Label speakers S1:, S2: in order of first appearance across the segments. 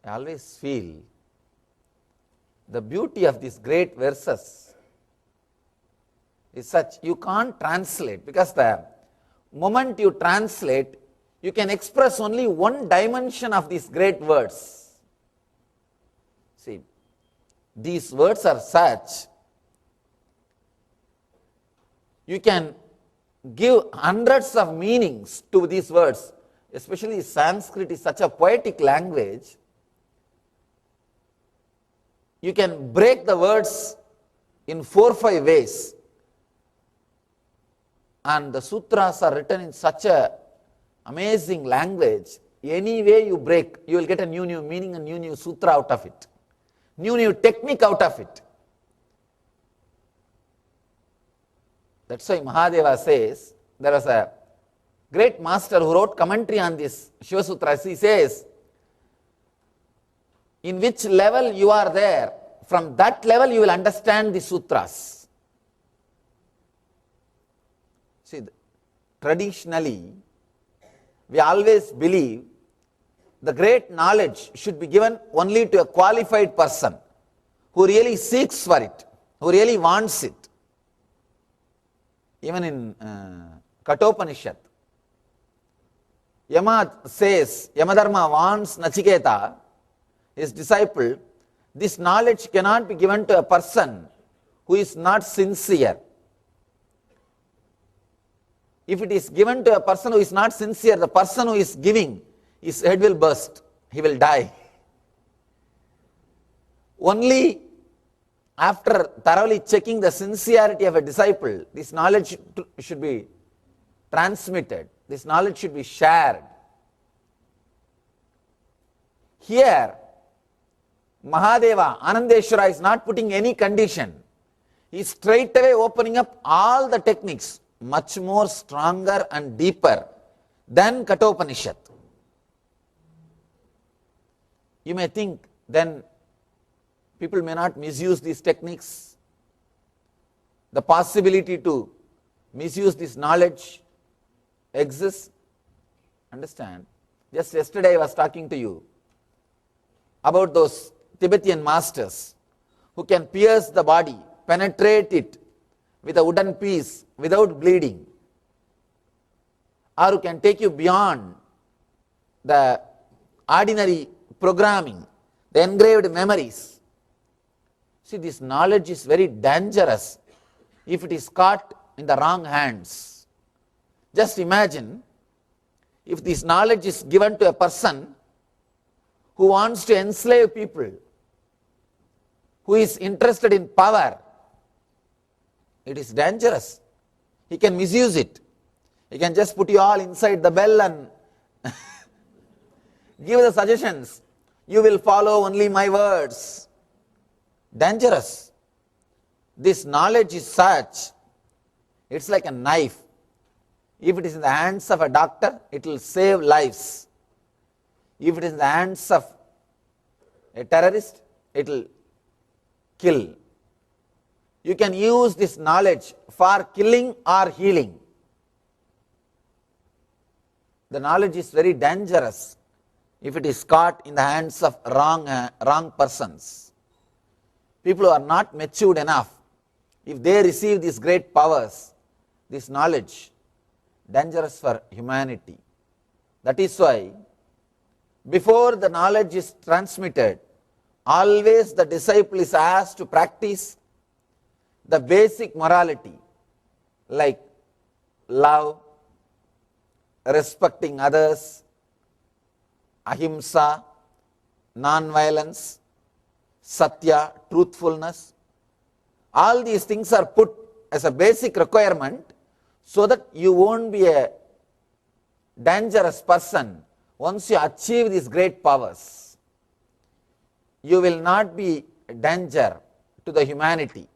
S1: I always feel the beauty of these great verses is such, you can't translate, because the moment you translate, you can express only one dimension of these great words. See, these words are such, you can give hundreds of meanings to these words, especially Sanskrit is such a poetic language. You can break the words in 4 or 5 ways, and the sutras are written in such a amazing language. Any way you break, you will get a new meaning, a new sutra out of it, new technique out of it. That's why Mahadeva says, there was a great master who wrote commentary on this Shiva Sutras. He says, in which level you are there, from that level you will understand the sutras. See, traditionally, we always believe the great knowledge should be given only to a qualified person who really seeks for it, who really wants it. Even in Kathopanishad, Yama says, Yamadharma wants Nachiketa, his disciple, this knowledge cannot be given to a person who is not sincere. If it is given to a person who is not sincere, the person who is giving, his head will burst, he will die. Only after thoroughly checking the sincerity of a disciple, this knowledge should be transmitted, this knowledge should be shared. Here, Mahadeva, Anandeshwara is not putting any condition. He is straight away opening up all the techniques, much more stronger and deeper than Kathopanishad. You may think then people may not misuse these techniques. The possibility to misuse this knowledge exists. Understand? Just yesterday I was talking to you about those Tibetan masters who can pierce the body, penetrate it with a wooden piece without bleeding, or who can take you beyond the ordinary programming, the engraved memories. See, this knowledge is very dangerous if it is caught in the wrong hands. Just imagine if this knowledge is given to a person who wants to enslave people, who is interested in power. It is dangerous. He can misuse it. He can just put you all inside the bell and give the suggestions. You will follow only my words. Dangerous. This knowledge is such, it's like a knife. If it is in the hands of a doctor, it will save lives. If it is in the hands of a terrorist, it will kill. You can use this knowledge for killing or healing. The knowledge is very dangerous if it is caught in the hands of wrong persons. People who are not matured enough, if they receive these great powers, this knowledge, dangerous for humanity. That is why, before the knowledge is transmitted, always the disciple is asked to practice the basic morality, like love, respecting others, ahimsa, non-violence, satya, truthfulness. All these things are put as a basic requirement so that you won't be a dangerous person once you achieve these great powers. You will not be a danger to the humanity.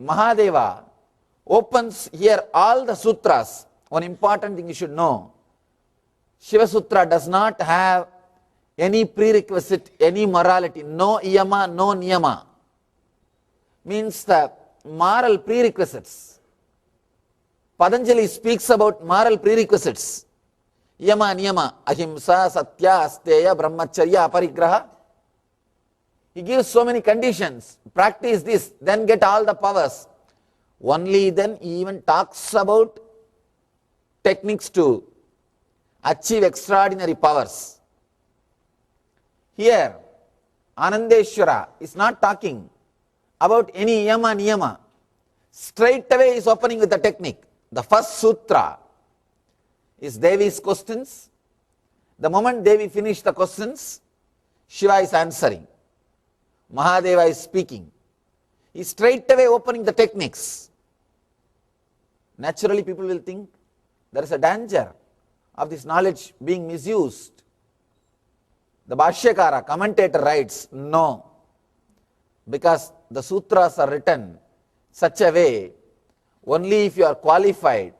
S1: Mahadeva opens here all the sutras. One important thing you should know, Shiva Sutra does not have any prerequisite, any morality, no yama, no niyama. Means the moral prerequisites. Patanjali speaks about moral prerequisites. Yama, niyama, ahimsa, satya, asteya, brahmacharya, aparigraha. He gives so many conditions. Practice this, then get all the powers. Only then he even talks about techniques to achieve extraordinary powers. Here, Anandeshwara is not talking about any yama niyama. Straight away is opening with the technique. The first sutra is Devi's questions. The moment Devi finished the questions, Shiva is answering. Mahadeva is speaking. He is straight away opening the techniques. Naturally, people will think there is a danger of this knowledge being misused. The Bhashyakara, commentator, writes, no, because the sutras are written such a way, only if you are qualified,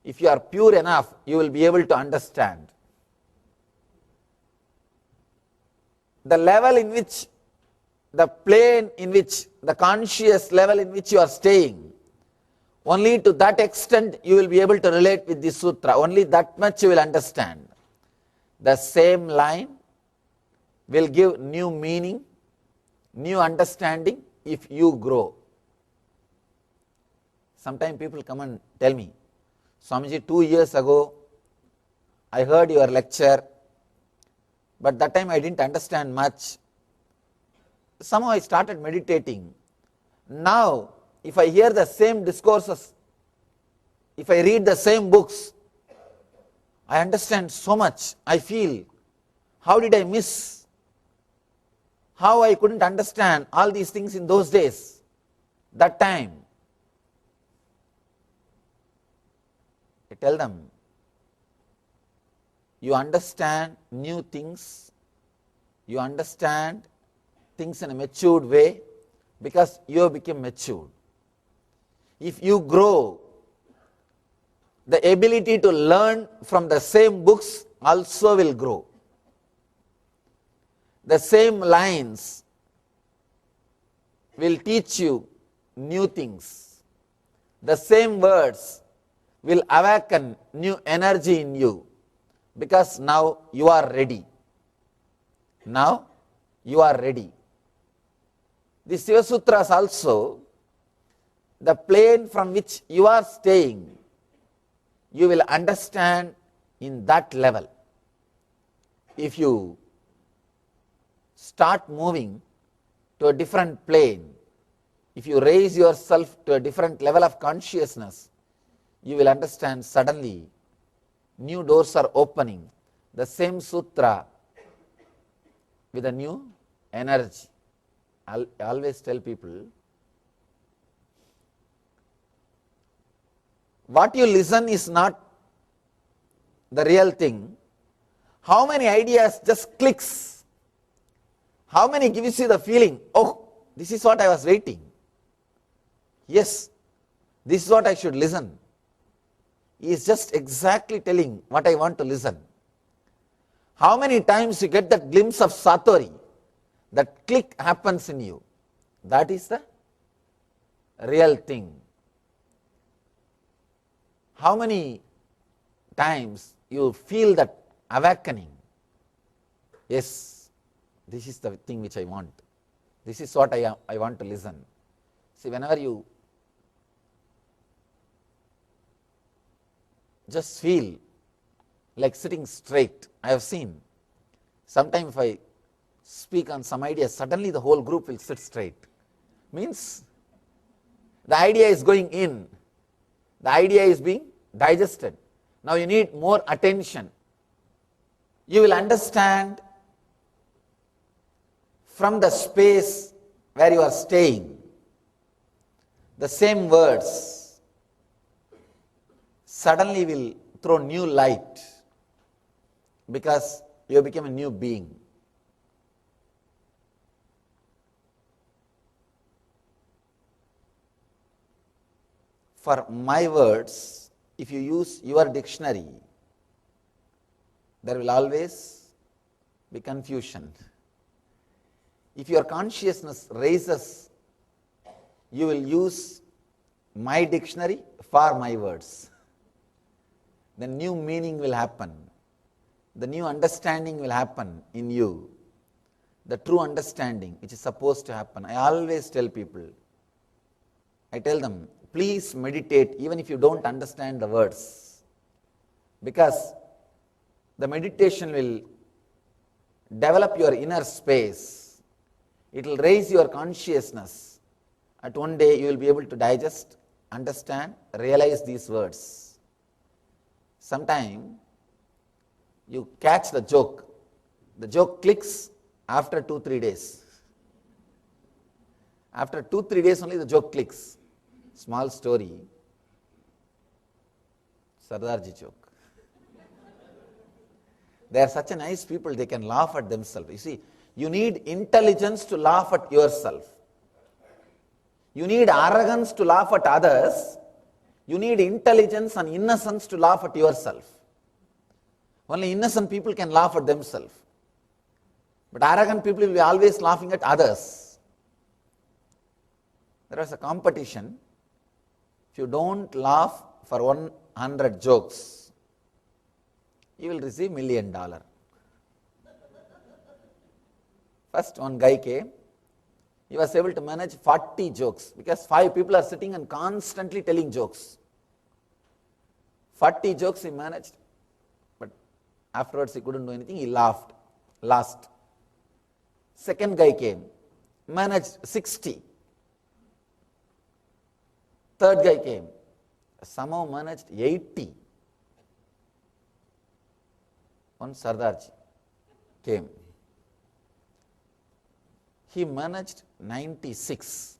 S1: if you are pure enough, you will be able to understand. The level in which, the plane in which, the conscious level in which you are staying, only to that extent you will be able to relate with the sutra, only that much you will understand. The same line will give new meaning, new understanding if you grow. Sometimes people come and tell me, Swamiji, 2 years ago, I heard your lecture, but that time I didn't understand much. Somehow I started meditating. Now, if I hear the same discourses, if I read the same books, I understand so much. I feel, how did I miss? How I couldn't understand all these things in those days, that time. I tell them, you understand new things, you understand things in a matured way because you have become matured. If you grow, the ability to learn from the same books also will grow. The same lines will teach you new things. The same words will awaken new energy in you because now you are ready. Now you are ready. The Shiva Sutras also, the plane from which you are staying, you will understand in that level. If you start moving to a different plane, if you raise yourself to a different level of consciousness, you will understand suddenly new doors are opening. The same sutra with a new energy. I always tell people, what you listen is not the real thing. How many ideas just clicks? How many gives you the feeling, oh, this is what I was waiting. Yes, this is what I should listen. He is just exactly telling what I want to listen. How many times you get that glimpse of Satori, that click happens in you. That is the real thing. How many times you feel that awakening? Yes, this is the thing which I want. This is what I want to listen. See, whenever you just feel like sitting straight, I have seen, sometimes if I speak on some idea, suddenly the whole group will sit straight. Means the idea is going in, the idea is being digested. Now you need more attention. You will understand from the space where you are staying. The same words suddenly will throw new light because you have become a new being. For my words, if you use your dictionary, there will always be confusion. If your consciousness raises, you will use my dictionary for my words. Then new meaning will happen. the new understanding will happen in you, the true understanding which is supposed to happen. I always tell people, I tell them, please meditate even if you don't understand the words, because the meditation will develop your inner space. It will raise your consciousness. At one day you will be able to digest, understand, realize these words. Sometime you catch the joke clicks after 2-3 days. After 2-3 days only the joke clicks. Small story, Sardarji joke. They are such a nice people, they can laugh at themselves. You see, you need intelligence to laugh at yourself. You need arrogance to laugh at others. You need intelligence and innocence to laugh at yourself. Only innocent people can laugh at themselves. But arrogant people will be always laughing at others. There was a competition. If you don't laugh for 100 jokes, you will receive $1 million. First one guy came. He was able to manage 40 jokes because 5 people are sitting and constantly telling jokes. 40 jokes he managed, but afterwards he couldn't do anything. He laughed. Last. Second guy came, managed 60. Third guy came, somehow managed 80. One Sardarji came. He managed 96.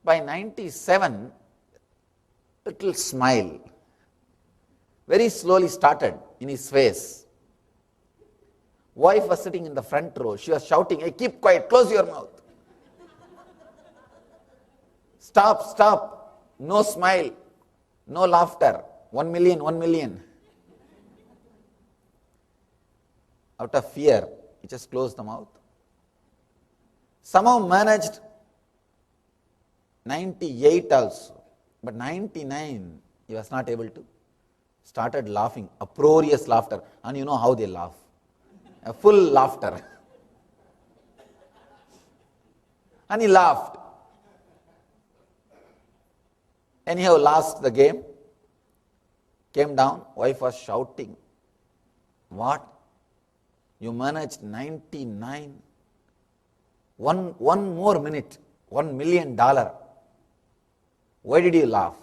S1: By 97, little smile very slowly started in his face. Wife was sitting in the front row. She was shouting, "Hey, keep quiet, close your mouth. Stop, stop. No smile, no laughter. 1 million, 1 million. Out of fear, he just closed the mouth. Somehow managed 98 also, but 99 he was not able to. Started laughing, uproarious laughter, and you know how they laugh. A full laughter. And he laughed. Anyhow, lost the game. Came down, wife was shouting, "What? You managed 99? One more minute, $1 million. Why did you laugh?"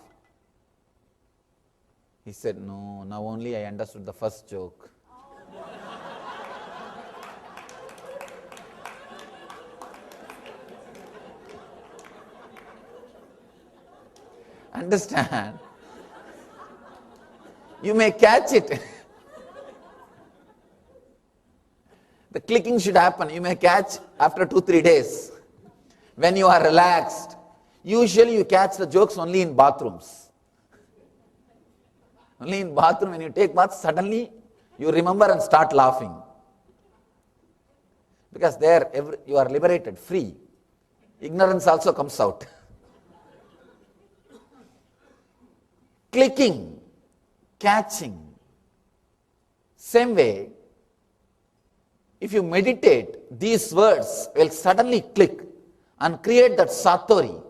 S1: He said, "No, now only I understood the first joke." Understand? You may catch it. The clicking should happen. You may catch after 2-3 days. When you are relaxed, usually you catch the jokes only in bathrooms. Only in bathroom, when you take bath, suddenly you remember and start laughing. Because there you are liberated, free. Ignorance also comes out. Clicking, catching. Same way, if you meditate, these words will suddenly click and create that satori.